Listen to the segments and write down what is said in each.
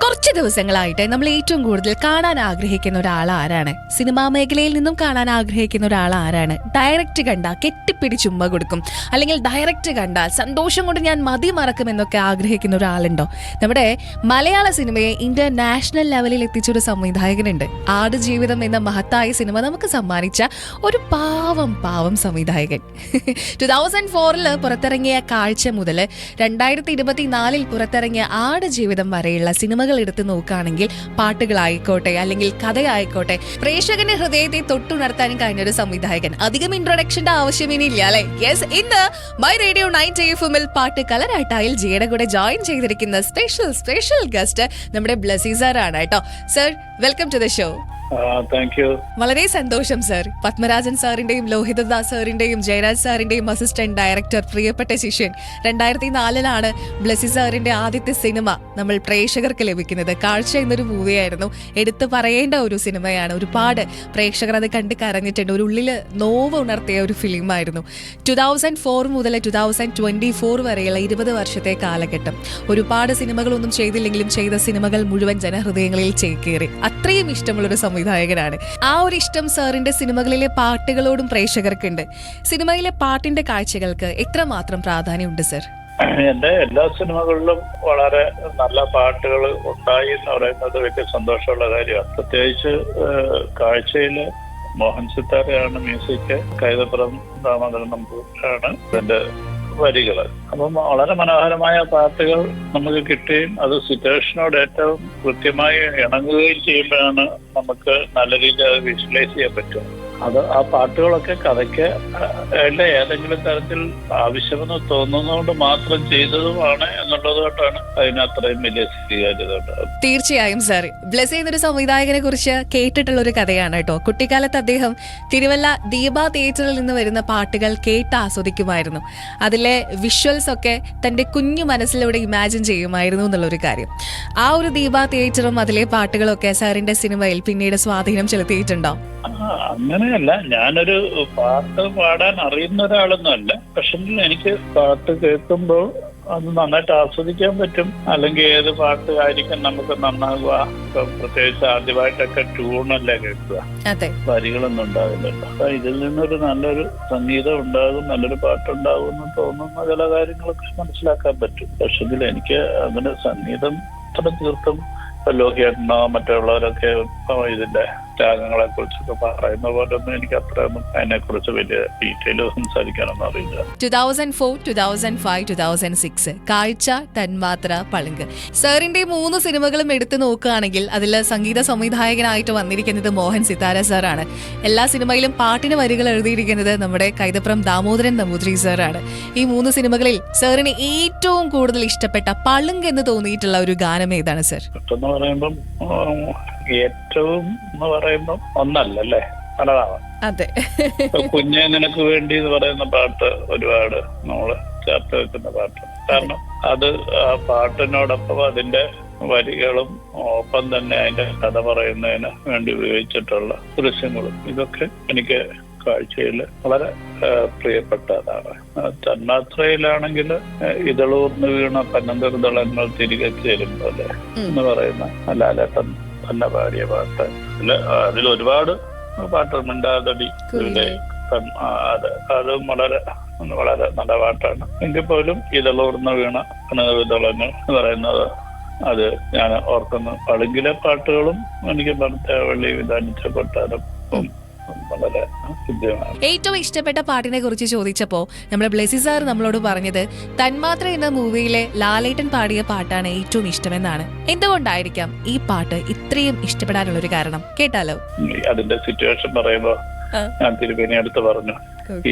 കുറച്ച് ദിവസങ്ങളായിട്ട് നമ്മൾ ഏറ്റവും കൂടുതൽ കാണാൻ ആഗ്രഹിക്കുന്ന ഒരാൾ ആരാണ്? സിനിമാ മേഖലയിൽ നിന്നും കാണാൻ ആഗ്രഹിക്കുന്ന ഒരാൾ ആരാണ്? ഡയറക്റ്റ് കണ്ടാൽ കെട്ടിപ്പിടിച്ച് ഉമ്മ കൊടുക്കും, അല്ലെങ്കിൽ ഡയറക്റ്റ് കണ്ടാൽ സന്തോഷം കൊണ്ട് ഞാൻ മതി മറക്കുമെന്നൊക്കെ ആഗ്രഹിക്കുന്ന ഒരാളുണ്ടോ? നമ്മുടെ മലയാള സിനിമയെ ഇന്റർനാഷണൽ ലെവലിൽ എത്തിച്ചൊരു സംവിധായകനുണ്ട്. ആടുജീവിതം എന്ന മഹത്തായ സിനിമ നമുക്ക് സമ്മാനിച്ച ഒരു പാവം സംവിധായകൻ. 2004 പുറത്തിറങ്ങിയ കാഴ്ച മുതൽ 2024 പുറത്തിറങ്ങിയ ആടുജീവിതം വരെയുള്ള സിനിമകൾ എടുത്ത് നോക്കുകയാണെങ്കിൽ പാട്ടുകളായിക്കോട്ടെ അല്ലെങ്കിൽ കഥയായിക്കോട്ടെ പ്രേക്ഷകന്റെ ഹൃദയത്തെ തൊട്ടുണർത്താനും കഴിഞ്ഞൊരു സംവിധായകൻ. അധികം ഇൻട്രൊഡക്ഷന്റെ ആവശ്യമില്ല അല്ലെ? യെസ്, ഇന്ന് മൈ റേഡിയോ 90 FM പാട്ട് കലരാട്ടായിൽ ജിയുടെ കൂടെ ജോയിൻ ചെയ്തിരിക്കുന്ന സ്പെഷ്യൽ ഗസ്റ്റ് നമ്മുടെ ബ്ലസി സാർ ആണ് കേട്ടോ. Sir, welcome to the show. വളരെ സന്തോഷം സർ. പത്മരാജൻ സാറിന്റെയും ലോഹിതദാസ് സാറിന്റെയും ജയരാജ് സാറിന്റെയും അസിസ്റ്റന്റ് ഡയറക്ടർ, പ്രിയപ്പെട്ട ശിഷ്യൻ. 2004 ബ്ലസി സാറിന്റെ ആദ്യത്തെ സിനിമ നമ്മൾ പ്രേക്ഷകർക്ക് ലഭിക്കുന്നത് കാഴ്ച എന്നൊരു മൂവിയായിരുന്നു. എടുത്തു പറയേണ്ട ഒരു സിനിമയാണ്. ഒരുപാട് പ്രേക്ഷകർ അത് കണ്ട് കരഞ്ഞിട്ടുണ്ട്. ഒരു ഉള്ളിൽ നോവ് ഉണർത്തിയ ഒരു ഫിലിമായിരുന്നു. 2004 മുതൽ 2024 വരെയുള്ള 20 വർഷത്തെ കാലഘട്ടം ഒരുപാട് സിനിമകളൊന്നും ചെയ്തില്ലെങ്കിലും ചെയ്ത സിനിമകൾ മുഴുവൻ ജനഹൃദയങ്ങളിൽ ചേക്കേറി. അത്രയും ഇഷ്ടമുള്ളൊരു സംവിധായകനാണ്. ആ ഒരു ഇഷ്ടം സാറിന്റെ സിനിമകളിലെ പാട്ടുകളോടും പ്രേക്ഷകർക്കുണ്ട്. സിനിമയിലെ പാട്ടിന്റെ കാഴ്ചകൾക്ക് എത്രമാത്രം പ്രാധാന്യമുണ്ട് സർ? എന്റെ എല്ലാ സിനിമകളിലും വളരെ നല്ല പാട്ടുകൾ ഉണ്ടായി എന്ന് പറയുന്നത് വലിയ സന്തോഷമുള്ള കാര്യമാണ്. പ്രത്യേകിച്ച് കാഴ്ചയില് മോഹൻ സിത്താരയാണ് മ്യൂസിക്, കൈതപ്പുറം ദാമോദരൻ നമ്പൂതിരിയാണ് ഇതിന്റെ വരികള്. അപ്പം വളരെ മനോഹരമായ പാട്ടുകൾ നമുക്ക് കിട്ടുകയും അത് സിറ്റുവേഷനോട് ഏറ്റവും കൃത്യമായി ഇണങ്ങുകയും ചെയ്യുമ്പോഴാണ് നമുക്ക് നല്ല രീതിയിൽ അത് വിഷ്വലൈസ് ചെയ്യാൻ പറ്റും. അത് ആ പാട്ടുകളൊക്കെ കഥയ്ക്ക് ഏതെങ്കിലും തരത്തിൽ ആവശ്യമെന്ന് തോന്നുന്നതുകൊണ്ട് മാത്രം ചെയ്തതുമാണ് എന്നുള്ളത് കൊണ്ടാണ് അതിന് അത്രയും വലിയ സ്വീകാര്യത ഉണ്ടാകും. തീർച്ചയായും സാർ, ബ്ലസി എന്നൊരു സംവിധായകനെ കുറിച്ച് കേട്ടിട്ടുള്ള ഒരു കഥയാണ് കേട്ടോ. കുട്ടിക്കാലത്ത് അദ്ദേഹം തിരുവല്ല ദീപ തിയേറ്ററിൽ നിന്ന് വരുന്ന പാട്ടുകൾ കേട്ട് ആസ്വദിക്കുമായിരുന്നു. അതിലെ വിഷ്വൽസ് ഒക്കെ തന്റെ കുഞ്ഞു മനസ്സിലൂടെ ഇമാജിൻ ചെയ്യുമായിരുന്നു എന്നുള്ളൊരു കാര്യം. ആ ഒരു ദീപ തിയേറ്ററും അതിലെ പാട്ടുകളൊക്കെ സാറിന്റെ സിനിമയിൽ പിന്നീട് സ്വാധീനം ചെലുത്തിയിട്ടുണ്ടോ? അങ്ങനെയല്ല, ഞാനൊരു പാട്ട് പാടാൻ അറിയുന്ന ഒരാളൊന്നും അല്ല. പക്ഷെ എനിക്ക് പാട്ട് കേൾക്കുമ്പോൾ അത് നന്നായിട്ട് ആസ്വദിക്കാൻ പറ്റും. അല്ലെങ്കിൽ ഏത് പാട്ട് ആയിരിക്കും നമുക്ക് നന്നാകുക? പ്രത്യേകിച്ച് ആദ്യമായിട്ടൊക്കെ ട്യൂണല്ലേ കേൾക്കുക, വരികളൊന്നും ഉണ്ടാവില്ലല്ലോ. അപ്പൊ ഇതിൽ നിന്നൊരു നല്ലൊരു സംഗീതം ഉണ്ടാകും, നല്ലൊരു പാട്ടുണ്ടാകും എന്ന് തോന്നുന്ന ചില കാര്യങ്ങളൊക്കെ മനസ്സിലാക്കാൻ പറ്റും. പക്ഷെ എനിക്ക് അങ്ങനെ സംഗീതം അത്ര തീർത്തും ലോഹിയേട്ടനോ മറ്റുള്ളവരൊക്കെ ഇതിന്റെ രാഗങ്ങളെ കുറിച്ചൊക്കെ പറയുന്ന പോലെ ഒന്നും എനിക്ക് അത്രയൊന്നും അതിനെ കുറിച്ച് വലിയ ഡീറ്റെയിൽ സംസാരിക്കാനൊന്നും അറിയില്ല. 2004, 2005, 2006 കാഴ്ച, തന്മാത്ര, പളുങ്ക്. സാറിന്റെ 3 സിനിമകളും എടുത്തു നോക്കുകയാണെങ്കിൽ അതിൽ സംഗീത സംവിധായകനായിട്ട് വന്നിരിക്കുന്നത് മോഹൻ സിത്താര സാറാണ്. എല്ലാ സിനിമയിലും പാട്ടിന് വരികൾ എഴുതിയിരിക്കുന്നത് നമ്മുടെ കൈതപ്പുറം ദാമോദരൻ നമ്പൂതിരി സാറാണ്. ഈ 3 സിനിമകളിൽ സാറിന് ഏറ്റവും കൂടുതൽ ഇഷ്ടപ്പെട്ട പളുങ്ക് എന്ന് തോന്നിയിട്ടുള്ള ഒരു ഗാനം ഏതാണ് സർ? പറയുമ്പം ഏറ്റവും എന്ന് പറയുമ്പം ഒന്നല്ലേ, പലതാവാം. അതെ, കുഞ്ഞെ നിനക്ക് വേണ്ടി എന്ന് പറയുന്ന പാട്ട് ഒരുപാട് നമ്മള് ചേർത്ത് വെക്കുന്ന പാട്ട്. കാരണം അത് ആ പാട്ടിനോടൊപ്പം അതിന്റെ വരികളും ഒപ്പം തന്നെ അതിന്റെ കഥ പറയുന്നതിന് വേണ്ടി ഉപയോഗിച്ചിട്ടുള്ള ദൃശ്യങ്ങളും ഇതൊക്കെ എനിക്ക് കാഴ്ചയിൽ വളരെ പ്രിയപ്പെട്ടതാണ്. തന്മാത്രയിലാണെങ്കിൽ ഇതളൂർന്ന് വീണ പന്നന്തൃതളങ്ങൾ തിരികെ ചേരുമ്പോലെ എന്ന് പറയുന്ന ലാലേട്ടൻ തന്നെ പാടിയ പാട്ട്. അതിൽ ഒരുപാട് പാട്ട് മിണ്ടാതടി, അതും വളരെ നല്ല പാട്ടാണ്. എങ്കിൽ പോലും ഇതളൂർന്ന് വീണ പന്നന്തൃതളങ്ങൾ എന്ന് പറയുന്നത് അത് ഞാൻ ഓർക്കുന്നു. പളുങ്കിലെ പാട്ടുകളും എനിക്ക് ഭർത്താവള്ളി വിധാനിച്ചപ്പെട്ടാലും ഏറ്റവും ഇഷ്ടപ്പെട്ട പാട്ടിനെ കുറിച്ച് ചോദിച്ചപ്പോ നമ്മുടെ ബ്ലസി സാർ നമ്മളോട് പറഞ്ഞത് തന്മാത്ര എന്ന മൂവിയിലെ ലാലേട്ടൻ പാടിയ പാട്ടാണ് ഏറ്റവും ഇഷ്ടമെന്നാണ്. എന്തുകൊണ്ടായിരിക്കാം ഈ പാട്ട് ഇത്രയും ഇഷ്ടപ്പെടാനുള്ള ഒരു കാരണം? കേട്ടാലോ? അതിന്റെ സിറ്റുവേഷൻ പറയുമ്പോ ഞാൻ തിരുമേനി അടുത്ത് പറഞ്ഞു,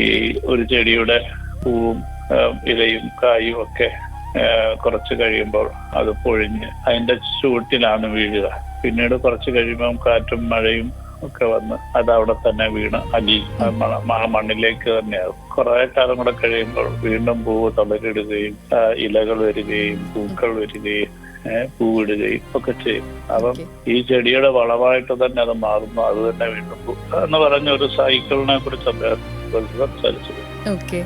ഈ ഒരു ചെടിയുടെ പൂവും ഇലയും കായും ഒക്കെ കുറച്ച് കഴിയുമ്പോൾ അത് പൊഴിഞ്ഞ് അതിന്റെ ചൂട്ടിലാണ് വീഴുക. പിന്നീട് കുറച്ച് കഴിയുമ്പോൾ കാറ്റും മഴയും ഒക്കെ വന്ന് അത് അവിടെ തന്നെ വീണ് ആ മണ്ണിലേക്ക് തന്നെയാകും. കുറെ കാലം കൂടെ കഴിയുമ്പോൾ വീണ്ടും പൂവ് തളരിടുകയും ഇലകൾ വരികയും പൂക്കൾ വരികയും പൂവിടുകയും ഒക്കെ ചെയ്യും. അപ്പം ഈ ചെടിയുടെ വളമായിട്ട് തന്നെ അത് മാറുന്നു. അത് തന്നെ വീണ്ടും എന്ന് പറഞ്ഞ ഒരു സൈക്കിളിനെ കുറിച്ച് അദ്ദേഹം സംസാരിച്ചത്. ഓക്കെ.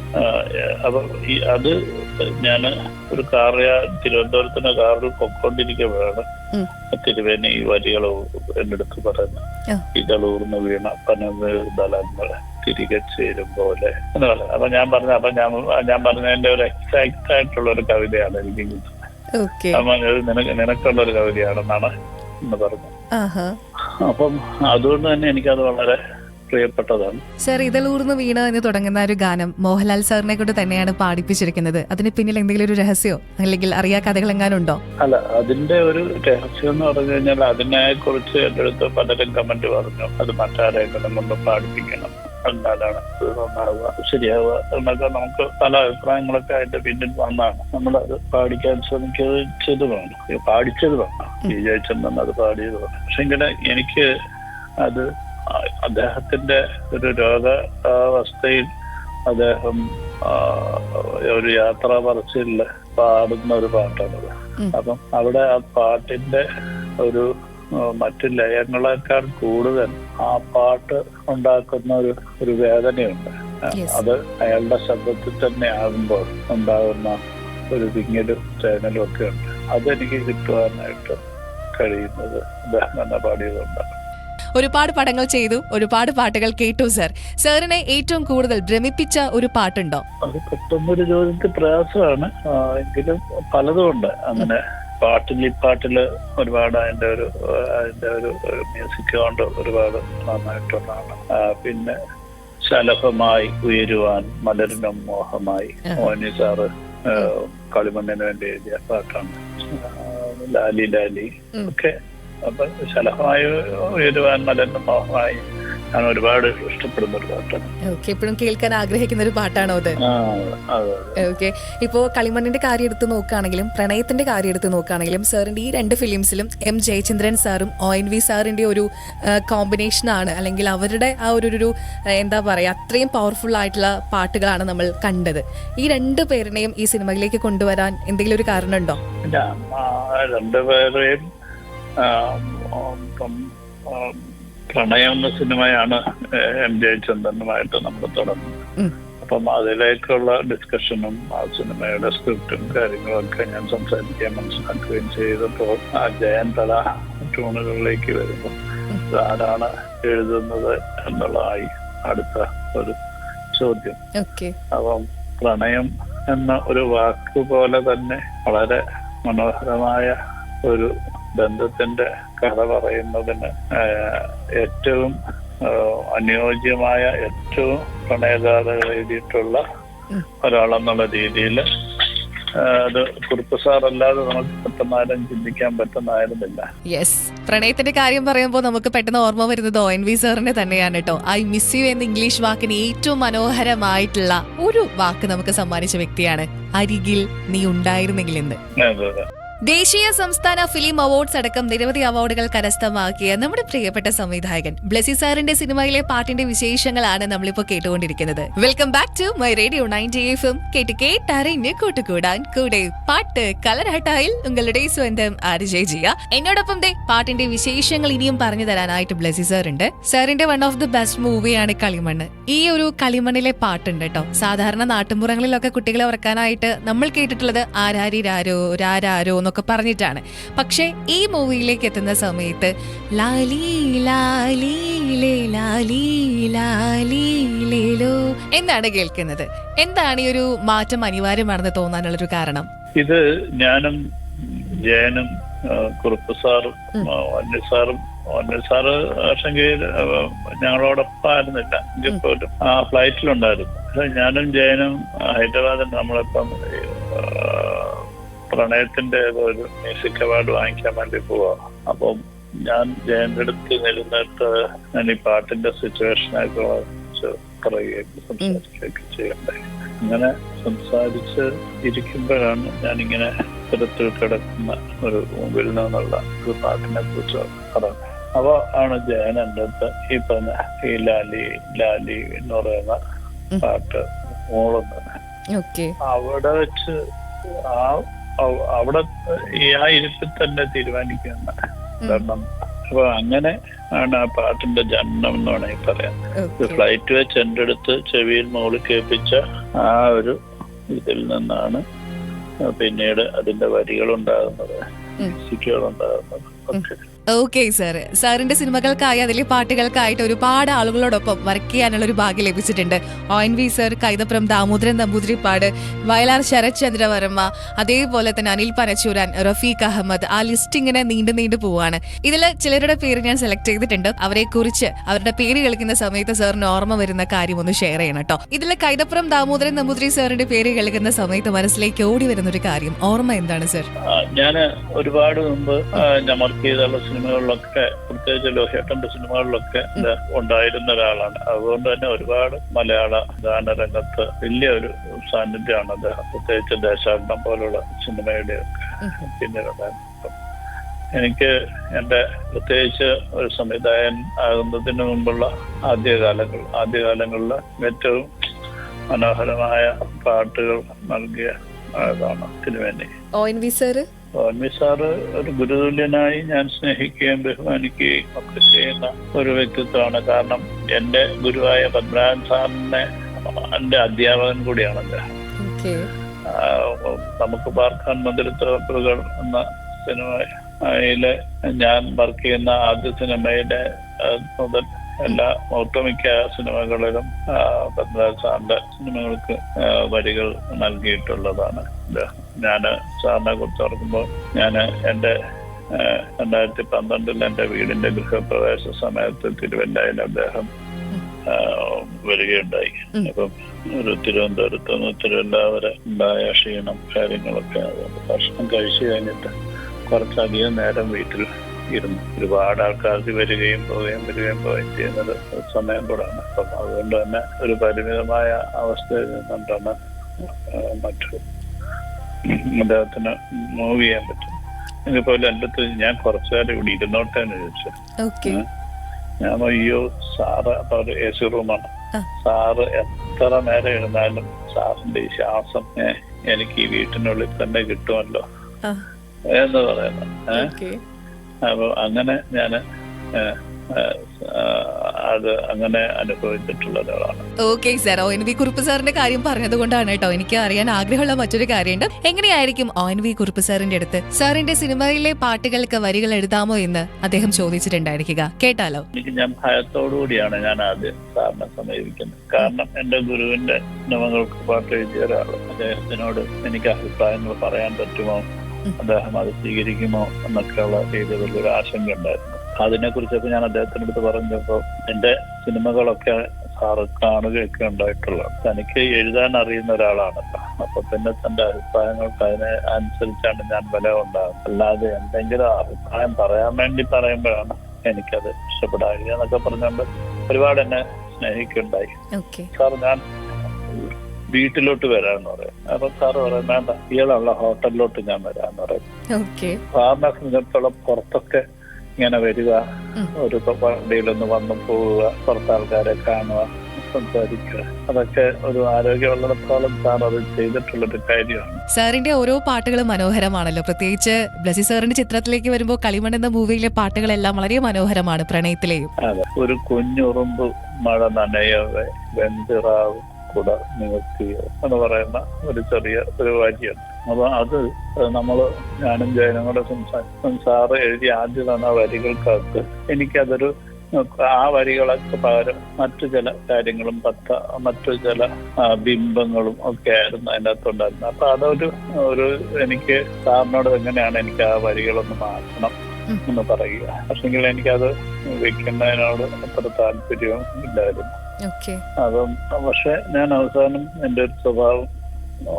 അപ്പൊ അത് ഞാൻ ഒരു തിരുവനന്തപുരത്തിന് കാറിൽ പൊക്കോണ്ടിരിക്കുമ്പോഴാണ് തിരുവേനി ഈ വരികൾ എന്റെ അടുത്ത് പറയുന്നത്. ഇതളൂർന്ന് വീണ പനതലങ്ങൾ തിരികെ ചേരും പോലെ എന്ന് പറയുന്നത്. അപ്പൊ ഞാൻ പറഞ്ഞതിന്റെ ഒരു എക്സാക്ട് ആയിട്ടുള്ള ഒരു കവിതയാണ് എനിക്ക് കിട്ടുന്നത്. അപ്പൊ നിനക്കുള്ള ഒരു കവിതയാണെന്നാണ് എന്ന് പറഞ്ഞത്. അപ്പം അതുകൊണ്ട് തന്നെ എനിക്കത് വളരെ പ്രിയപ്പെട്ടതാണ്. സർ, ഇതളൂർന്ന് വീണ എന്ന് തുടങ്ങുന്ന ഒരു ഗാനം മോഹൻലാൽ സാറിനെ കൊണ്ട് തന്നെയാണ് പാടിപ്പിച്ചിരിക്കുന്നത്. അതിന് പിന്നിൽ എന്തെങ്കിലും ഒരു രഹസ്യമോ അല്ലെങ്കിൽ അറിയാ കഥകളെങ്ങാനും ഉണ്ടോ? അല്ല, അതിന്റെ ഒരു രഹസ്യം എന്ന് പറഞ്ഞു കഴിഞ്ഞാൽ അതിനെ കുറിച്ച് എന്റെ അടുത്ത് പലരും കമന്റ് പറഞ്ഞു. അത് മറ്റാരെങ്കിലും കൊണ്ട് പാടിപ്പിക്കണം, എന്നാലാണ് ഇത് നന്നാവുക, ശരിയാവുക എന്നൊക്കെ നമുക്ക് പല അഭിപ്രായങ്ങളൊക്കെ ആയിട്ട് പിന്നിൽ വന്നാണ് നമ്മളത് പാടിക്കാൻ ശ്രമിച്ചത് വേണം, പാടിച്ചത് വേണം. വിജയിച്ചെന്നാണ് അത് പാടിയത് വേണം. പക്ഷെ ഇങ്ങനെ എനിക്ക് അത് അദ്ദേഹത്തിന്റെ ഒരു രോഗാവസ്ഥയിൽ അദ്ദേഹം ഒരു യാത്രാ പറച്ചില് പാടുന്ന ഒരു പാട്ടാണത്. അപ്പം അവിടെ ആ പാട്ടിന്റെ ഒരു മറ്റു ലയങ്ങളെക്കാൾ കൂടുതൽ ആ പാട്ട് ഉണ്ടാക്കുന്ന ഒരു വേദനയുണ്ട്. അത് അയാളുടെ ശബ്ദത്തിൽ തന്നെ ആകുമ്പോൾ ഉണ്ടാകുന്ന ഒരു വിങ്ങലും തേങ്ങലും ഒക്കെ ഉണ്ട്. അതെനിക്ക് കിട്ടുവാനായിട്ട് കഴിയുന്നത് അദ്ദേഹം തന്നെ പാടിയതുകൊണ്ടാണ്. ഒരുപാട് പടങ്ങൾ ചെയ്തു, ഒരുപാട് പാട്ടുകൾ കേട്ടു. സാറിനെ ഏറ്റവും കൂടുതൽ ഭ്രമിപ്പിച്ച ഒരു പാട്ടുണ്ടോ? അത് പെട്ടെന്നൊരു ചോദ്യത്തിൽ പ്രയാസമാണ്, എങ്കിലും പലതും ഉണ്ട്. അങ്ങനെ പാട്ടില് ഒരുപാട് അതിന്റെ ഒരു മ്യൂസിക് കൊണ്ട് ഒരുപാട് നന്നായിട്ടുള്ളതാണ്. പിന്നെ ശലഭമായി ഉയരുവാൻ മലരിനും മോഹമായി മോഹനി സാറ് കളിമണ്ണിന് വേണ്ടി എഴുതിയ പാട്ടാണ്. ലാലി ലാലി ഒക്കെ. അപ്പൊ ശലഭമായി ഉയരുവാൻ മലരിനും മോഹമായി ഞാൻ ഒരുപാട് ഇഷ്ടപ്പെടുന്ന ഒരു പാട്ടാണ്. എപ്പോഴും കേൾക്കാൻ ആഗ്രഹിക്കുന്ന ഒരു പാട്ടാണോ അത്? ഓക്കെ. ഇപ്പോ കളിമണ്ണിന്റെ കാര്യം എടുത്ത് നോക്കുകയാണെങ്കിലും പ്രണയത്തിന്റെ കാര്യം എടുത്ത് നോക്കുകയാണെങ്കിലും സാറിന്റെ ഈ രണ്ട് ഫിലിംസിലും എം ജയചന്ദ്രൻ സാറും ONV സാറിന്റെ ഒരു കോമ്പിനേഷനാണ്, അല്ലെങ്കിൽ അവരുടെ ആ ഒരു എന്താ പറയാ, അത്രയും പവർഫുൾ ആയിട്ടുള്ള പാട്ടുകളാണ് നമ്മൾ കണ്ടത്. ഈ രണ്ടു പേരുടെയും ഈ സിനിമയിലേക്ക് കൊണ്ടുവരാൻ എന്തെങ്കിലും ഒരു കാരണമുണ്ടോ? രണ്ടുപേരെയും പ്രണയം എന്ന സിനിമയാണ് എം ജയചന്ദ്രനുമായിട്ട് നമ്മൾ തുടങ്ങുന്നത്. അപ്പം അതിലേക്കുള്ള ഡിസ്കഷനും ആ സിനിമയുടെ സ്ക്രിപ്റ്റും കാര്യങ്ങളൊക്കെ ഞാൻ സംസാരിക്കുകയും മനസ്സിലാക്കുകയും ചെയ്തപ്പോൾ ആ ജയന്തള ട്യൂണുകളിലേക്ക് വരുമ്പോൾ ആരാണ് എഴുതുന്നത് എന്നുള്ളതായി അടുത്ത ഒരു ചോദ്യം. അപ്പം പ്രണയം എന്ന ഒരു വാക്ക് പോലെ തന്നെ വളരെ മനോഹരമായ ഒരു ബന്ധത്തിന്റെ കഥ പറയുന്നതിന് ഏറ്റവും അനുയോജ്യമായ ഏറ്റവും പ്രണയഗാഥകൾ എഴുതിയിട്ടുള്ള ഒരാളെന്നുള്ള രീതിയിൽ അത് കുറുപ്പ് സാറല്ലാതെ നമുക്ക് പെട്ടെന്നാരും ചിന്തിക്കാൻ പറ്റുന്നതായിരുന്നില്ല. യെസ്, പ്രണയത്തിന്റെ കാര്യം പറയുമ്പോൾ നമുക്ക് പെട്ടെന്ന് ഓർമ്മ വരുന്നത് ONV സാറിനെ തന്നെയാണ് കേട്ടോ. ഐ മിസ് യു എന്ന ഇംഗ്ലീഷ് വാക്കിന് ഏറ്റവും മനോഹരമായിട്ടുള്ള ഒരു വാക്ക് നമുക്ക് സമ്മാനിച്ച വ്യക്തിയാണ് അരികിൽ നീ ഉണ്ടായിരുന്നെങ്കിൽ എന്ന്. ദേശീയ സംസ്ഥാന ഫിലിം അവാർഡ്സ് അടക്കം നിരവധി അവാർഡുകൾ കരസ്ഥമാക്കിയ നമ്മുടെ പ്രിയപ്പെട്ട സംവിധായകൻ ബ്ലെസി സാറിന്റെ സിനിമയിലെ പാട്ടിന്റെ വിശേഷങ്ങളാണ് നമ്മളിപ്പോ കേട്ടുകൊണ്ടിരിക്കുന്നത്. Welcome back to my radio 90 FM. കേട്ടറിഞ്ഞ് കൂട്ടുകൂടാൻ കൂടെ പാട്ട് കലരാട്ടായിൽ ഉങ്ങളുടെ സ്വന്തം RJ ജിയ. എന്നോടൊപ്പം പാട്ടിന്റെ വിശേഷങ്ങൾ ഇനിയും പറഞ്ഞു തരാനായിട്ട് ബ്ലെസി സാർ ഉണ്ട്. സാറിന്റെ വൺ ഓഫ് ദി ബെസ്റ്റ് മൂവിയാണ് കളിമണ്ണ്. ഈ ഒരു കളിമണ്ണിലെ പാട്ടുണ്ട് കേട്ടോ. സാധാരണ നാട്ടുമ്പുറങ്ങളിലൊക്കെ കുട്ടികളെ ഉറക്കാനായിട്ട് നമ്മൾ കേട്ടിട്ടുള്ളത് ആരാരിരാരോ രാരാരോ ഒക്കെ പറഞ്ഞിട്ടാണ്. പക്ഷെ ഈ മൂവിയിലേക്ക് എത്തുന്ന സമയത്ത് ലാലി ലാലി ലാലി ലാലി ലേലോ എന്നാണ് കേൾക്കുന്നത്. എന്താണ് ഈ ഒരു മാറ്റം അനിവാര്യമാണെന്ന് തോന്നാനുള്ളൊരു കാരണം? ഇത് ഞാനും ജയനും കുറുപ്പ് സാറും ONV സാറ് പക്ഷെങ്കിൽ ഞങ്ങളോടൊപ്പം ആയിരുന്നില്ല, എങ്കിൽ പോലും ആ ഫ്ലൈറ്റിലുണ്ടായിരുന്നു. ഞാനും ജയനും ഹൈദരാബാദിൽ നമ്മളിപ്പം പ്രണയത്തിന്റെ ഒരു മ്യൂസിക് അവാർഡ് വാങ്ങിക്കാൻ വേണ്ടി പോവാ. അപ്പം ഞാൻ ജയന്റെ അടുത്ത് നിരുന്നിട്ട് ഞാൻ ഈ പാട്ടിന്റെ സിറ്റുവേഷനൊക്കെ പറയുകയും സംസാരിക്കുകയൊക്കെ ചെയ്യണ്ടായി. അങ്ങനെ സംസാരിച്ച് ഇരിക്കുമ്പോഴാണ് ഞാനിങ്ങനെ ഇത്തരത്തിൽ കിടക്കുന്ന ഒരു മുമ്പിൽ നിന്നുള്ള ഒരു പാട്ടിനെ കുറിച്ച് പറഞ്ഞത്. അപ്പൊ ആണ് ജയൻ എൻ്റെ അടുത്ത് ഈ പറഞ്ഞ ഈ ലാലി ലാലി എന്ന് പറയുന്ന പാട്ട് മൂളുന്നത്. അവിടെ വെച്ച് അവിടെ ഈ ആ ഇരുപ്പിൽ തന്നെ തീരുമാനിക്കുകയാണ്. കാരണം അപ്പൊ അങ്ങനെ ആണ് ആ പാട്ടിന്റെ ജന്മം എന്ന് വേണമെങ്കിൽ പറയാം. ഫ്ലൈറ്റ് വെച്ച് എൻ്റെ അടുത്ത് ചെവിയിൽ മുകളിൽ കേൾപ്പിച്ച ആ ഒരു ഇതിൽ നിന്നാണ് പിന്നീട് അതിന്റെ വരികളുണ്ടാകുന്നത്, മ്യൂസിക്കുകളുണ്ടാകുന്നത്. ഓക്കെ സാർ, സാറിന്റെ സിനിമകൾക്കായി അതിലെ പാട്ടുകൾക്കായിട്ട് ഒരുപാട് ആളുകളോടൊപ്പം വർക്ക് ചെയ്യാനുള്ള ഒരു ഭാഗ്യം ലഭിച്ചിട്ടുണ്ട്. ONV സർ, കൈതപ്രം ദാമോദരൻ നമ്പൂതിരിപ്പാട്, വയലാർ ശരത് ചന്ദ്ര വർമ്മ, അതേപോലെ തന്നെ അനിൽ പനച്ചൂരാൻ, റഫീഖ് അഹമ്മദ്, ആ ലിസ്റ്റ് ഇങ്ങനെ നീണ്ടു പോവാണ്. ഇതിൽ ചിലരുടെ പേര് ഞാൻ സെലക്ട് ചെയ്തിട്ടുണ്ട്. അവരെ കുറിച്ച് അവരുടെ പേര് കേൾക്കുന്ന സമയത്ത് സാറിന് ഓർമ്മ വരുന്ന കാര്യം ഒന്ന് ഷെയർ ചെയ്യണം കേട്ടോ. ഇതിൽ കൈതപ്രം ദാമോദരൻ നമ്പൂതിരി സാറിന്റെ പേര് കേൾക്കുന്ന സമയത്ത് മനസ്സിലേക്ക് ഓടി വരുന്ന ഒരു കാര്യം, ഓർമ്മ എന്താണ് സർ? ഞാൻ ഒരുപാട് മുമ്പ് ഞാൻ വർക്ക് ചെയ്തുള്ള സിനിമകളിലൊക്കെ, പ്രത്യേകിച്ച് ലോഹിയേട്ടന്റെ സിനിമകളിലൊക്കെ ഉണ്ടായിരുന്ന ഒരാളാണ്. അതുകൊണ്ട് തന്നെ ഒരുപാട് മലയാള ഗാനരംഗത്ത് വലിയൊരു സാന്നിധ്യമാണ് അദ്ദേഹം. പ്രത്യേകിച്ച് ദേശാടനം പോലുള്ള സിനിമയുടെ ഒക്കെ പിന്നീടുണ്ടായിരുന്നു. എനിക്ക് എൻ്റെ പ്രത്യേകിച്ച് ഒരു സംവിധായകൻ ആകുന്നതിന് മുമ്പുള്ള ആദ്യകാലങ്ങളിൽ ഏറ്റവും മനോഹരമായ പാട്ടുകൾ നൽകിയ ആളാണ് തിരുമേനി. ONV സാറ് ഒരു ഗുരുതുല്യനായി ഞാൻ സ്നേഹിക്കുകയും ബഹുമാനിക്കുകയും ഒക്കെ ചെയ്യുന്ന ഒരു വ്യക്തിത്വമാണ്. കാരണം എന്റെ ഗുരുവായ പത്മനാഭൻ സാറിനെ എന്റെ അധ്യാപകൻ കൂടിയാണ് അദ്ദേഹം. നമുക്ക് പാർക്കാൻ മന്ദിരത്തോപ്പുകൾ എന്ന സിനിമയിലെ ഞാൻ വർക്ക് ചെയ്യുന്ന ആദ്യ സിനിമയിലെ മുതൽ എല്ലാ ഒട്ടുമിക്ക സിനിമകളിലും പത്മനാഭൻ സാറിന്റെ സിനിമകൾക്ക് വരികൾ നൽകിയിട്ടുള്ളതാണ് അദ്ദേഹം. ഞാൻ സാറിനെ കുറിച്ച് ഓർക്കുമ്പോൾ ഞാൻ എൻ്റെ 2012 എൻ്റെ വീടിന്റെ ഗൃഹപ്രവേശ സമയത്ത് തിരുവല്ലയിൽ അദ്ദേഹം വരികയുണ്ടായി. അപ്പം ഒരു തിരുവനന്തപുരത്ത് നിന്ന് തിരുവല്ല വരെ ഉണ്ടായ ക്ഷീണം കാര്യങ്ങളൊക്കെ, അതുകൊണ്ട് ഭക്ഷണം കഴിച്ചു കഴിഞ്ഞിട്ട് കുറച്ചധികം നേരം വീട്ടിൽ ഇരുന്നു. ഒരുപാട് ആൾക്കാർക്ക് വരികയും പോവുകയും ചെയ്യുന്നത് സമയം കൂടാണ്. അപ്പം അതുകൊണ്ട് തന്നെ ഒരു പരിമിതമായ അവസ്ഥയിൽ നിന്നുകൊണ്ടാണ് മറ്റു അദ്ദേഹത്തിന് മൂവ് ചെയ്യാൻ പറ്റും. ഇതുപോലെ എൻ്റെ അടുത്ത് ഞാൻ കുറച്ചുകാലം ഇവിടെ ഇരുന്നോട്ടെ എന്ന് ചോദിച്ചു. ഞാൻ അയ്യോ സാറ്, അപ്പൊ ഒരു AC റൂമാണ്, സാറ് എത്ര നേരം ഇരുന്നാലും സാറിന്റെ ഈ ശ്വാസം എനിക്ക് ഈ വീട്ടിനുള്ളിൽ തന്നെ കിട്ടുമല്ലോ എന്ന് പറയുന്നത്. അപ്പൊ അങ്ങനെ ഞാൻ അത് അങ്ങനെ അനുഭവിച്ചിട്ടുള്ള ഒരാളാണ്. ഓക്കെ സാർ, ONV കുറുപ്പ് സാറിന്റെ കാര്യം പറഞ്ഞത് കൊണ്ടാണ് കേട്ടോ എനിക്ക് അറിയാൻ ആഗ്രഹമുള്ള മറ്റൊരു കാര്യമുണ്ട്. എങ്ങനെയായിരിക്കും ONV കുറുപ്പ് സാറിന്റെ അടുത്ത് സാറിന്റെ സിനിമയിലെ പാട്ടുകൾക്ക് വരികൾ എഴുതാമോ എന്ന് അദ്ദേഹം ചോദിച്ചിട്ടുണ്ടായിരിക്കുക? കേട്ടാലോ. ഞാൻ ഭയത്തോടുകൂടിയാണ് ഞാൻ ആദ്യം സാറിനെ സമീപിക്കുന്നത്. കാരണം എന്റെ ഗുരുവിന്റെ സിനിമകൾക്ക് പാട്ട് എഴുതിയ ഒരാൾ, അദ്ദേഹത്തിനോട് എനിക്ക് അഭിപ്രായങ്ങൾ പറയാൻ പറ്റുമോ, അദ്ദേഹം അത് സ്വീകരിക്കുമോ എന്നൊക്കെയുള്ള രീതിയിൽ ഒരു ആശങ്ക ഉണ്ടായിരുന്നു. അതിനെ കുറിച്ചൊക്കെ ഞാൻ അദ്ദേഹത്തിന്റെ അടുത്ത് പറഞ്ഞപ്പോ എന്റെ സിനിമകളൊക്കെ സാറ് കാണുകയൊക്കെ ഉണ്ടായിട്ടുള്ളത്. തനിക്ക് എഴുതാൻ അറിയുന്ന ഒരാളാണല്ലോ, അപ്പൊ പിന്നെ തന്റെ അഭിപ്രായങ്ങൾക്ക് അതിനെ അനുസരിച്ചാണ് ഞാൻ വില ഉണ്ടാകുന്നത്. അല്ലാതെ എന്തെങ്കിലും അഭിപ്രായം പറയാൻ വേണ്ടി പറയുമ്പോഴാണ് എനിക്കത് ഇഷ്ടപ്പെടാതെ എന്നൊക്കെ പറഞ്ഞുകൊണ്ട് ഒരുപാട് എന്നെ സ്നേഹിക്കുണ്ടായി. സാർ ഞാൻ വീട്ടിലോട്ട് വരാന്ന് പറയും. അപ്പൊ സാറ് പറയും വേണ്ട, ഇയാളുള്ള ഹോട്ടലിലോട്ട് ഞാൻ വരാന്ന് പറയും. സാറിനെ സംബന്ധിച്ചിടത്തോളം പുറത്തൊക്കെ ഇങ്ങനെ വരിക, ഒരു വണ്ടിയിലൊന്ന് വന്നു പോവുക, പുറത്താൾക്കാരെ കാണുക, സംസാരിക്കുക, അതൊക്കെ ഒരു ആരോഗ്യമുള്ളിടത്തോളം സാർ അത് ചെയ്തിട്ടുള്ളൊരു കാര്യമാണ്. സാറിന്റെ ഓരോ പാട്ടുകളും മനോഹരമാണല്ലോ. പ്രത്യേകിച്ച് ബ്ലസി സാറിന്റെ ചിത്രത്തിലേക്ക് വരുമ്പോൾ കളിമൺ എന്ന മൂവിയിലെ പാട്ടുകളെല്ലാം വളരെ മനോഹരമാണ്, പ്രണയത്തിലെയും. അതെ, ഒരു കുഞ്ഞുറുമ്പ് മഴ നനയവേ വെന്തിറാവ് കൂട നിവർത്തിയോ എന്ന് പറയുന്ന ഒരു ചെറിയ ഒരു വാക്യമാണ്. അപ്പൊ അത് ഞാനും ജയനും കൂടെ സാറ് എഴുതി ആദ്യം തന്ന വരികൾക്കകത്ത് എനിക്കതൊരു ആ വരികളൊക്കെ പകരം മറ്റു ചില കാര്യങ്ങളും മറ്റു ചില ബിംബങ്ങളും ഒക്കെ ആയിരുന്നു അതിൻ്റെ അകത്തുണ്ടായിരുന്നത്. അപ്പൊ അതൊരു എനിക്ക് സാറിനോട് എങ്ങനെയാണ് എനിക്ക് ആ വരികളൊന്ന് മാറ്റണം എന്ന് പറയുക. പക്ഷെങ്കിൽ എനിക്കത് വെക്കുന്നതിനോട് അത്ര താല്പര്യവും ഇല്ലായിരുന്നു. അതും പക്ഷെ ഞാൻ അവസാനം എൻ്റെ ഒരു സ്വഭാവം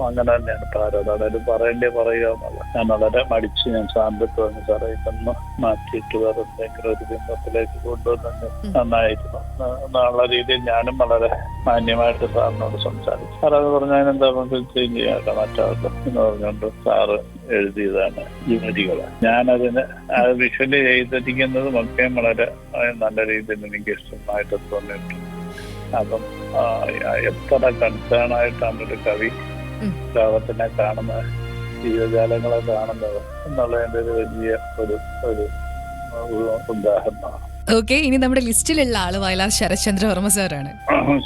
അങ്ങനെ തന്നെയാണ്. ആരോടാണേലും പറയുക എന്നുള്ള ഞാൻ വളരെ മടിച്ച് ഞാൻ സാറിനടുത്ത് വന്ന് സാറേ ഇതൊന്ന് മാറ്റിയിട്ട് വേറെ എന്തെങ്കിലും ഒരു ബിംബത്തിലേക്ക് കൊണ്ടുവന്നെ നന്നായിരുന്നു എന്നുള്ള രീതിയിൽ ഞാനും വളരെ മാന്യമായിട്ട് സാറിനോട് സംസാരിച്ചു. സാർ അത് പറഞ്ഞാൽ എന്താ നമുക്ക് ചേഞ്ച് ചെയ്യാട്ടോ മാറ്റാമല്ലോ എന്ന് പറഞ്ഞുകൊണ്ട് സാറ് എഴുതിയതാണ് ഈ വരികള്. ഞാനതിന് വിഷ്വലി ചെയ്തിരിക്കുന്നതും ഒക്കെ വളരെ നല്ല രീതിയിൽ എനിക്ക് ഇഷ്ടമായിട്ട് തോന്നിയിട്ടുണ്ട്. അപ്പം എത്ര കൺസേൺ ആയിട്ടാണ് ഒരു കവി ലോകത്തിനെ കാണുന്നത്, ജീവജാലങ്ങളെ കാണുന്നത് എന്നുള്ളതിന്റെ ഒരു വലിയ ഒരു ഉദാഹരണമാണ്. ഓക്കെ, ഇനി നമ്മുടെ ലിസ്റ്റിലുള്ള ആള് വയലാർ ശരത്ചന്ദ്ര വർമ്മ സാറാണ്.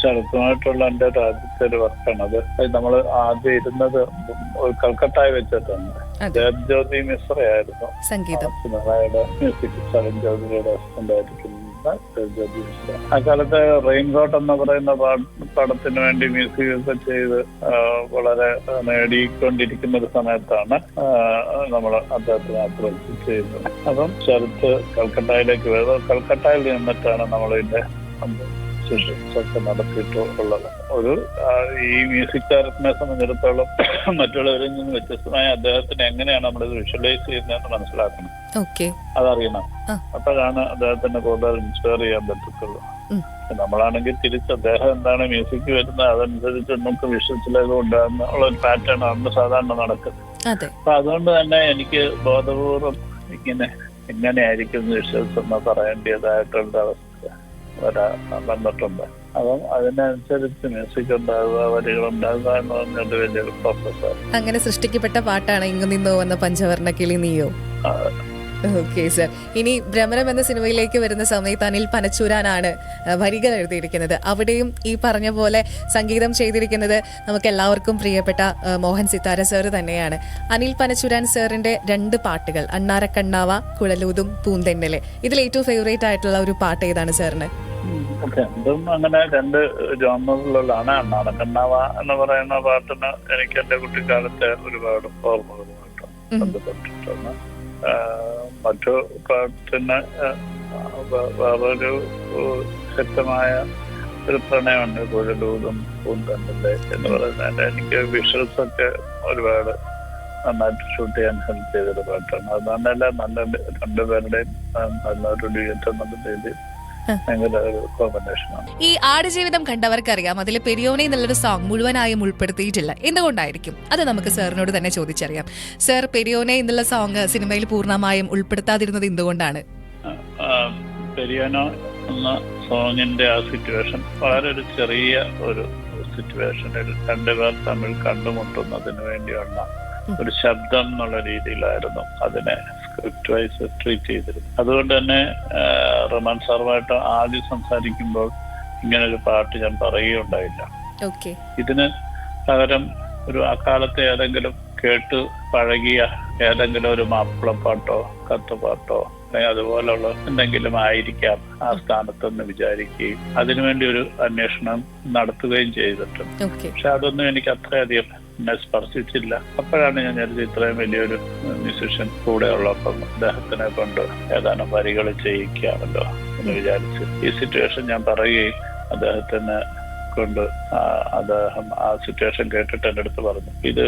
ശരത്തുമായിട്ടുള്ള എൻ്റെ ഒരു ആദ്യത്തെ ഒരു വർക്കാണ് അത്. നമ്മൾ ആദ്യം ഇരുന്നത് കൽക്കട്ടയിൽ വെച്ചിട്ടുണ്ട്. ജഗജ്യോതി മിശ്രയായിരുന്നു സംഗീതം. സിനിമയുടെ മ്യൂസിക് ജഗജ്യോതിയുടെ അസിസ്റ്റന്റ് ആയിരിക്കും ജഗജ്യോതി മിശ്ര. ആ കാലത്ത് റെയിൻകോട്ട് എന്ന് പറയുന്ന പടത്തിന് വേണ്ടി മ്യൂസിക് ഒക്കെ ചെയ്ത് വളരെ നേടിക്കൊണ്ടിരിക്കുന്ന ഒരു സമയത്താണ് നമ്മൾ അദ്ദേഹത്തിന് അപ്രോച്ച് ചെയ്യുന്നത്. അപ്പം ശരത്ത് കൽക്കട്ടയിലേക്ക് വരുന്നത്. കൽക്കട്ടയിൽ നിന്നിട്ടാണ് നമ്മളിതിന്റെ ഒക്കെ നടത്തിയിട്ടുള്ളത്. ഒരു ഈ മ്യൂസിക് ഡയറക്ടറിനെ സംബന്ധിച്ചിടത്തോളം മറ്റുള്ളവരിൽ നിന്ന് വ്യത്യസ്തമായ അദ്ദേഹത്തിന് എങ്ങനെയാണ് നമ്മളിത് വിഷ്വലൈസ് ചെയ്യുന്നതെന്ന് മനസ്സിലാക്കണം, അതറിയണം. അപ്പോഴാണ് അദ്ദേഹത്തിന് കൂടുതൽ ഇൻസ്പയർ ചെയ്യാൻ പറ്റത്തുള്ളൂ. നമ്മളാണെങ്കിൽ തിരിച്ച് അദ്ദേഹം എന്താണ് മ്യൂസിക് വരുന്നത് അതനുസരിച്ച് നമുക്ക് വിഷ്വൽസിലേക്ക് ഉണ്ടാകുന്ന ഉള്ള ഒരു പാറ്റേൺ ആണ് സാധാരണ നടക്കുന്നത്. അപ്പൊ അതുകൊണ്ട് തന്നെ എനിക്ക് ബോധപൂർവം എങ്ങനെയായിരിക്കും വിഷ്വൽസ് എന്ന് പറയേണ്ടതായിട്ടുള്ള അവസ്ഥ വന്നിട്ടുണ്ട്. അപ്പം അതിനനുസരിച്ച് മ്യൂസിക് ഉണ്ടാകുക, വരികളുണ്ടാകുക എന്ന് പറഞ്ഞൊരു വലിയൊരു പ്രോസസ്സാണ്. അങ്ങനെ സൃഷ്ടിക്കപ്പെട്ട പാട്ടാണ് ഇങ്ങു നിന്നോ വന്ന പഞ്ചവർണ്ണ കിളി നീയോ. ഓക്കെ സർ, ഇനി ഭ്രമരം എന്ന സിനിമയിലേക്ക് വരുന്ന സമയത്ത് അനിൽ പനച്ചൂരാനാണ് വരികൾ എഴുതിയിരിക്കുന്നത്. അവിടെയും ഈ പറഞ്ഞ പോലെ സംഗീതം ചെയ്തിരിക്കുന്നത് നമുക്ക് എല്ലാവർക്കും പ്രിയപ്പെട്ട മോഹൻ സിത്താര സാർ തന്നെയാണ്. അനിൽ പനച്ചൂരാൻ സാറിന്റെ 2 പാട്ടുകൾ, അണ്ണാരക്കണ്ണാവ, കുഴലൂതും, പൂന്തെന്നലെ, ഇതിൽ ഏറ്റവും ഫേവറേറ്റ് ആയിട്ടുള്ള ഒരു പാട്ട് ഏതാണ് സാറിന്? രണ്ടും അങ്ങനെ 2 ജോണറിലുള്ളതാണ്. അണ്ണാരക്കണ്ണാവ എന്ന് പറയുന്ന പാട്ടിന് എനിക്ക് എന്റെ കുട്ടിക്കാലത്തെ ഒരുപാട് ഓർമ്മകളുമായിട്ട് ബന്ധപ്പെട്ടിട്ടുണ്ട്. മറ്റു പാട്ടിന് വേറൊരു ശക്തമായ ഒരു പ്രണയമുണ്ട്, കുഴലൂതും പൂന്തന്നലെ എന്ന് പറയുന്നത്. എനിക്ക് വിഷ്വൽസ് ഒക്കെ ഒരുപാട് നന്നായിട്ട് ഷൂട്ട് ചെയ്യാൻ ഹെൽപ്പ് ചെയ്തൊരു പാട്ടാണ്. അത് തന്നെയല്ല നല്ല 2 പേരുടെയും നല്ലൊരു ഡ്യൂറ്റ് എന്നുള്ള രീതിയിൽ ഭയങ്കര ഒരു കോമ്പിനേഷനാണ്. ഈ ആടുജീവിതം കണ്ടവർക്കറിയാം, അതിൽ പെരിയോനെ എന്നുള്ളൊരു സോങ് മുഴുവനായും ഉൾപ്പെടുത്തിയിട്ടില്ല. എന്തുകൊണ്ടായിരിക്കും? അത് നമുക്ക് സാറിനോട് തന്നെ ചോദിച്ചറിയാം. സർ, പെരിയോനെ എന്നുള്ള സോങ് സിനിമയിൽ പൂർണ്ണമായും ഉൾപ്പെടുത്താതിരുന്നത് എന്തുകൊണ്ടാണ്? പെരിയോനോ എന്ന സോങ്ങിന്റെ ആ സിറ്റുവേഷൻ വളരെ ഒരു ചെറിയ ഒരു സിറ്റുവേഷനിൽ 2 പേർ തമ്മിൽ കണ്ടുമുട്ടുന്നതിന് വേണ്ടിയുള്ള ഒരു ശബ്ദം എന്നുള്ള രീതിയിലായിരുന്നു അതിനെ സ്ക്രിപ്റ്റ് വൈസ് ട്രീറ്റ് ചെയ്തിരുന്നത്. അതുകൊണ്ട് തന്നെ റഹ്മാൻ സാറുമായിട്ട് ആദ്യം സംസാരിക്കുമ്പോൾ ഇങ്ങനൊരു പാട്ട് ഞാൻ പറയുകയുണ്ടായില്ല. ഇതിന് പകരം ഒരു അക്കാലത്തെ ഏതെങ്കിലും കേട്ട് പഴകിയ ഏതെങ്കിലും ഒരു മാപ്പിളപ്പാട്ടോ കത്തുപാട്ടോ അല്ലെങ്കിൽ അതുപോലുള്ള എന്തെങ്കിലും ആയിരിക്കാം ആ സ്ഥാനത്തെന്ന് വിചാരിക്കുകയും അതിനുവേണ്ടി ഒരു അന്വേഷണം നടത്തുകയും ചെയ്തിട്ടുണ്ട്. പക്ഷെ അതൊന്നും എനിക്ക് അത്രയധികം എന്നെ സ്പർശിച്ചില്ല. അപ്പോഴാണ് ഞാൻ വിചാരിച്ചത് ഇത്രയും വലിയൊരു മ്യൂസിഷ്യൻ കൂടെ ഉള്ളപ്പം അദ്ദേഹത്തിനെ കൊണ്ട് ഏതാനും വരികൾ ചെയ്യിക്കാമല്ലോ എന്ന് വിചാരിച്ച് ഈ സിറ്റുവേഷൻ ഞാൻ പറയുകയും അദ്ദേഹത്തിന് കൊണ്ട് അദ്ദേഹം ആ സിറ്റുവേഷൻ കേട്ടിട്ട് എൻ്റെ അടുത്ത് പറഞ്ഞു, ഇത്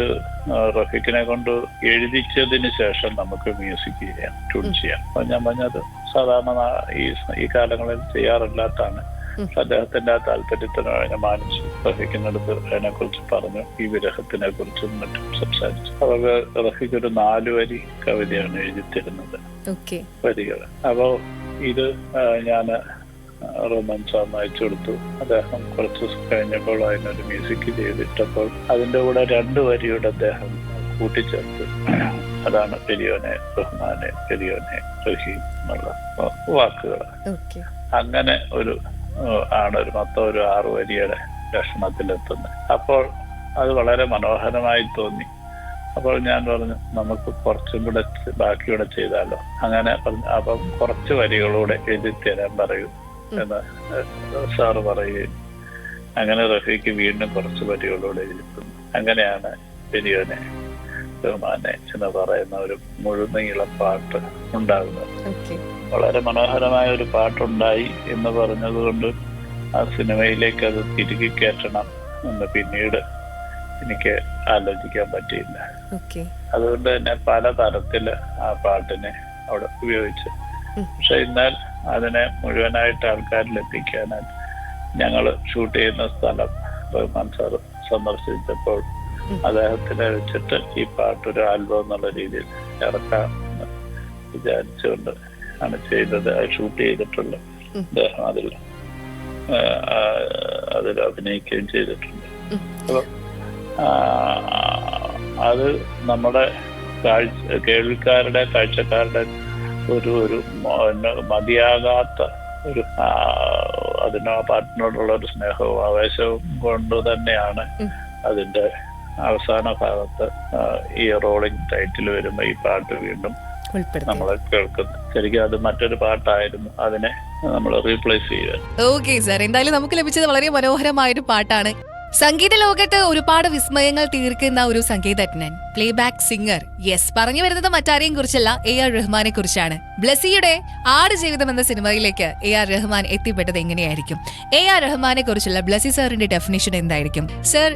റഫീഖിനെ കൊണ്ട് എഴുതിച്ചതിന് ശേഷം നമുക്ക് മ്യൂസിക് ചെയ്യാം, ട്യൂൺ ചെയ്യാം. അപ്പൊ ഞാൻ പറഞ്ഞത് സാധാരണ ഈ കാലങ്ങളിൽ ചെയ്യാറില്ലാത്താണ്. അദ്ദേഹത്തിന്റെ ആ താല്പര്യത്തിന് ഞാൻ മാനിച്ചു. റഫീഖിനടുത്ത് അതിനെ കുറിച്ച് പറഞ്ഞു, ഈ വിരഹത്തിനെ കുറിച്ചും മറ്റും സംസാരിച്ചു. അവർക്ക് റഫീഖ് ഒരു 4 വരി കവിതയാണ് എഴുതിത്തരുന്നത്, വരികൾ. അപ്പോ ഇത് ഞാൻ റഹ്മാൻ സാറിന് അയച്ചു കൊടുത്തു. അദ്ദേഹം കുറച്ച് കഴിഞ്ഞപ്പോൾ അതിനൊരു മ്യൂസിക് ചെയ്തിട്ടപ്പോൾ അതിന്റെ കൂടെ 2 വരിയുടെ അദ്ദേഹം കൂട്ടിച്ചേർത്ത്. അതാണ് പെരിയോനെ റഹ്മാനെ പെരിയോനെ റഹീം എന്നുള്ള വാക്കുകൾ. അങ്ങനെ ഒരു ആണ് ഒരു മൊത്തം ഒരു 6 വരിയുടെ ലക്ഷണത്തിലെത്തുന്നത്. അപ്പോൾ അത് വളരെ മനോഹരമായി തോന്നി. അപ്പോൾ ഞാൻ പറഞ്ഞു, നമുക്ക് കുറച്ചും കൂടെ ബാക്കിയൂടെ ചെയ്താലോ. അങ്ങനെ പറഞ്ഞു. അപ്പം കുറച്ച് വരികളൂടെ എഴുതി തരാൻ പറയൂ എന്ന് സാറ് പറയുകയും അങ്ങനെ റഫീഖ് വീണ്ടും കുറച്ച് വരികളൂടെ എഴുതിക്കുന്നു. അങ്ങനെയാണ് പെരിയോനെ റഹ്മാനെ എന്ന് പറയുന്ന ഒരു മുഴുനീളം പാട്ട് ഉണ്ടാകുന്നത്. വളരെ മനോഹരമായ ഒരു പാട്ടുണ്ടായി എന്ന് പറഞ്ഞതുകൊണ്ട് ആ സിനിമയിലേക്ക് അത് തിരികെ കയറ്റണം എന്ന് പിന്നീട് എനിക്ക് ആലോചിക്കാൻ പറ്റിയില്ല. അതുകൊണ്ട് തന്നെ പല തരത്തില് ആ പാട്ടിനെ അവിടെ ഉപയോഗിച്ചു. പക്ഷെ എന്നാൽ അതിനെ മുഴുവനായിട്ട് ആൾക്കാരിലെത്തിക്കാനായിട്ട് ഞങ്ങൾ ഷൂട്ട് ചെയ്യുന്ന സ്ഥലം റഹ്മാൻ സാർ സന്ദർശിച്ചപ്പോൾ അദ്ദേഹത്തിനെ വെച്ചിട്ട് ഈ പാട്ടൊരു ആൽബം എന്നുള്ള രീതിയിൽ ഇറക്കാം എന്ന് വിചാരിച്ചുകൊണ്ട് ആണ് ചെയ്തത്. ഷൂട്ട് ചെയ്തിട്ടുള്ള അദ്ദേഹം അതിൽ അഭിനയിക്കുകയും ചെയ്തിട്ടുണ്ട്. അപ്പൊ അത് നമ്മുടെ കാഴ്ചക്കാരുടെ ഒരു മതിയാകാത്ത ഒരു അതിനോ പാട്ടിനോടുള്ള ഒരു സ്നേഹവും ആവേശവും കൊണ്ട് തന്നെയാണ് അതിന്റെ അവസാന ഭാഗത്ത് ഈ റോളിംഗ് ടൈറ്റിൽ വരുമ്പോ ഈ പാട്ട് വീണ്ടും നമ്മൾ കേൾക്കുന്നത്. ശരിക്കും അത് മറ്റൊരു പാട്ടായിരുന്നു, അതിനെ നമ്മൾ റീപ്ലേസ് ചെയ്യുക. ഓക്കെ സാർ, എന്തായാലും നമുക്ക് ലഭിച്ചത് വളരെ മനോഹരമായ ഒരു പാട്ടാണ്. സംഗീത ലോകത്ത് ഒരുപാട് വിസ്മയങ്ങൾ തീർക്കുന്ന ഒരു സംഗീതജ്ഞൻ, പ്ലേബാക്ക് സിംഗർ. യെസ്, പറഞ്ഞു വരുന്നത് മറ്റാരെയും കുറിച്ചല്ല, AR റഹ്മാനെ കുറിച്ചാണ്. ബ്ലെസ്സിയുടെ ആടുജീവിതം എന്ന സിനിമയിലേക്ക് AR റഹ്മാൻ എത്തിപ്പെട്ടത് എങ്ങനെയായിരിക്കും? AR റഹ്മാനെ കുറിച്ചുള്ള ബ്ലെസ്സി സാറിന്റെ ഡെഫിനിഷൻ എന്തായിരിക്കും? സർ,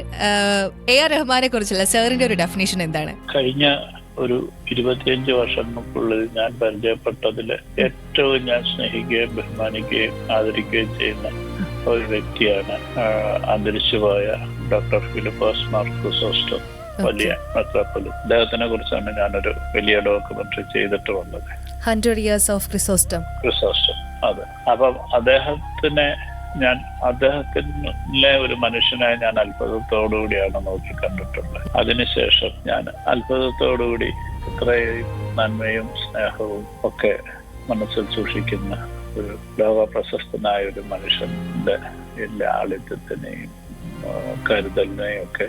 AR റഹ്മാനെ കുറിച്ചുള്ള സാറിന്റെ ഒരു ഡെഫിനിഷൻ എന്താണ്? കഴിഞ്ഞ ഒരു 25 വർഷങ്ങൾക്കുള്ളിൽ ഞാൻ പരിചയപ്പെട്ടതില് ഏറ്റവും ഞാൻ സ്നേഹിക്കുകയും ബഹുമാനിക്കുകയും ആദരിക്കുകയും ചെയ്യുന്ന ഒരു വ്യക്തിയാണ് അന്തരിച്ചുപോയ ഡോക്ടർ ഫിലിപ്പോസ് മാർ ക്രിസോസ്റ്റം, വലിയ മെത്രാപ്പൊലീത്ത. അദ്ദേഹത്തിനെ കുറിച്ചാണ് ഞാനൊരു വലിയ ഡോക്യുമെന്ററി ചെയ്തിട്ടുള്ളത്, 100 years of ക്രിസോസ്റ്റം. അതെ. അപ്പം അദ്ദേഹത്തിലെ ഒരു മനുഷ്യനായി ഞാൻ അത്ഭുതത്തോടുകൂടിയാണ് നോക്കിക്കണ്ടിട്ടുള്ളത്. അതിനുശേഷം ഞാൻ അത്ഭുതത്തോടുകൂടി ഇത്രയും നന്മയും സ്നേഹവും ഒക്കെ മനസ്സിൽ സൂക്ഷിക്കുന്ന ഒരു ലോക പ്രശസ്തനായ ഒരു മനുഷ്യന്റെ എല്ലാ ആളിത്യത്തിനെയും കരുതലിനെയും ഒക്കെ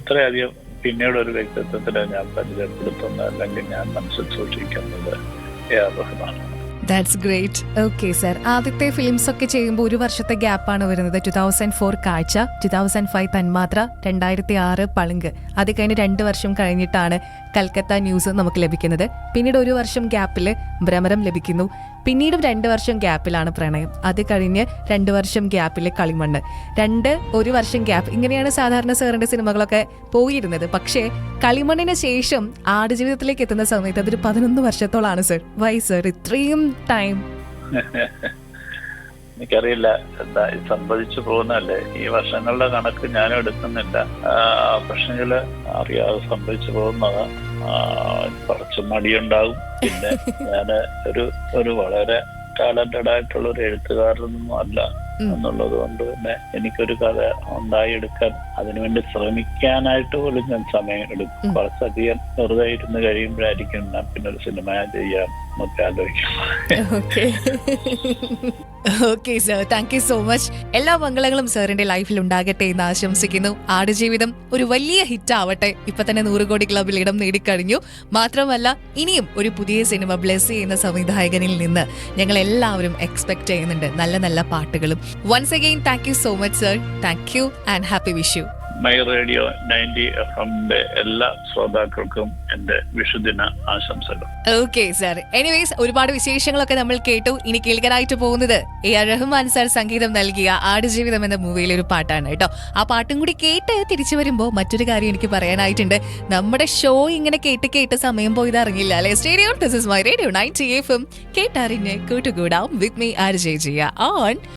ഇത്രയധികം പിന്നീട് ഒരു വ്യക്തിത്വത്തിനെ ഞാൻ പരിചയപ്പെടുത്തുന്നത് അല്ലെങ്കിൽ ഞാൻ മനസ്സിൽ സൂക്ഷിക്കുന്നത് AR റഹ്മാനാണ്. That's great. ഓക്കെ സർ, ആദ്യത്തെ ഫിലിംസ് ഒക്കെ ചെയ്യുമ്പോൾ ഒരു വർഷത്തെ ഗ്യാപ്പാണ് വരുന്നത്. 2004 കാഴ്ച, 2005 തന്മാത്ര, 2006 പളുങ്ക്. അത് കഴിഞ്ഞ് 2 വർഷം കഴിഞ്ഞിട്ടാണ് കൽക്കത്ത ന്യൂസ് നമുക്ക് ലഭിക്കുന്നത്. പിന്നീട് 1 വർഷം ഗ്യാപ്പിൽ ഭ്രമരം ലഭിക്കുന്നു. പിന്നീടും 2 വർഷം ഗ്യാപ്പിലാണ് പ്രണയം. അത് കഴിഞ്ഞ് 2 വർഷം ഗ്യാപ്പിൽ കളിമണ്ണ്. 1 വർഷം ഗ്യാപ്പ്. ഇങ്ങനെയാണ് സാധാരണ സാറിന്റെ സിനിമകളൊക്കെ പോയിരുന്നത്. പക്ഷേ കളിമണ്ണിന് ശേഷം ആടുജീവിതത്തിലേക്ക് എത്തുന്ന സമയത്ത് അതൊരു 11 വർഷത്തോളാണ് സർ. വൈ സർ ഇത്രയും ടൈം? എനിക്കറിയില്ല, എന്താ സംഭവിച്ചു പോകുന്നല്ലേ. ഈ വർഷങ്ങളുടെ കണക്ക് ഞാനും എടുക്കുന്നില്ല, പക്ഷെങ്കില് അറിയാതെ സംഭവിച്ചു പോകുന്നത്. കുറച്ച് മടിയുണ്ടാകും. പിന്നെ ഞാന് ഒരു വളരെ ടാലന്റഡ് ആയിട്ടുള്ള ഒരു എഴുത്തുകാരനൊന്നും അല്ല എന്നുള്ളത് കൊണ്ട് തന്നെ എനിക്കൊരു കഥ ഉണ്ടായെടുക്കാൻ അതിനുവേണ്ടി ശ്രമിക്കാനായിട്ട് പോലും ഞാൻ സമയം എടുക്കും. കുറച്ചധികം വെറുതെ ഇരുന്ന് കഴിയുമ്പോഴായിരിക്കും ഞാൻ പിന്നെ ഒരു സിനിമ ചെയ്യാൻ എന്നൊക്കെ ആലോചിക്കും. Okay sir, thank you so much. എല്ലാ മംഗളങ്ങളും സാറിന്റെ ലൈഫിൽ ഉണ്ടാകട്ടെ എന്ന് ആശംസിക്കുന്നു. ആടുജീവിതം ഒരു വലിയ ഹിറ്റ് ആവട്ടെ. ഇപ്പൊ തന്നെ 100 കോടി ക്ലബിൽ ഇടം നേടിക്കഴിഞ്ഞു. മാത്രമല്ല ഇനിയും ഒരു പുതിയ സിനിമ ബ്ലെസ് ചെയ്യുന്ന സംവിധായകനിൽ നിന്ന് ഞങ്ങൾ എല്ലാവരും എക്സ്പെക്ട് ചെയ്യുന്നുണ്ട് നല്ല നല്ല പാട്ടുകളും. Once again thank you so much sir. Thank you and happy wish you. My radio 90 FM എല്ലാ ശ്രോതാക്കൾക്കും എന്റെ വിഷുദിന ആശംസകൾ. ഓക്കെ സർ, എനിവേസ് ഒരുപാട് വിശേഷങ്ങളൊക്കെ നമ്മൾ കേട്ടു. ഇനി കേൾക്കാനായിട്ട് പോകുന്നത് AR റഹ്മാൻ സാർ സംഗീതം നൽകിയ ആടുജീവിതം എന്ന മൂവിയിലെ ഒരു പാട്ടാണ് കേട്ടോ. ആ പാട്ടും കൂടി കേട്ട് തിരിച്ചു വരുമ്പോൾ മറ്റൊരു കാര്യം എനിക്ക് പറയാനായിട്ടുണ്ട്. നമ്മുടെ ഷോ ഇങ്ങനെ കേട്ട് സമയം പോയത് അറിഞ്ഞില്ല അല്ലെ? സ്റ്റേഡിയോ, this is my radio 90 FM. കേട്ടറിഞ്ഞ് കൂട്ടുകൂടാം with me RJ Jia on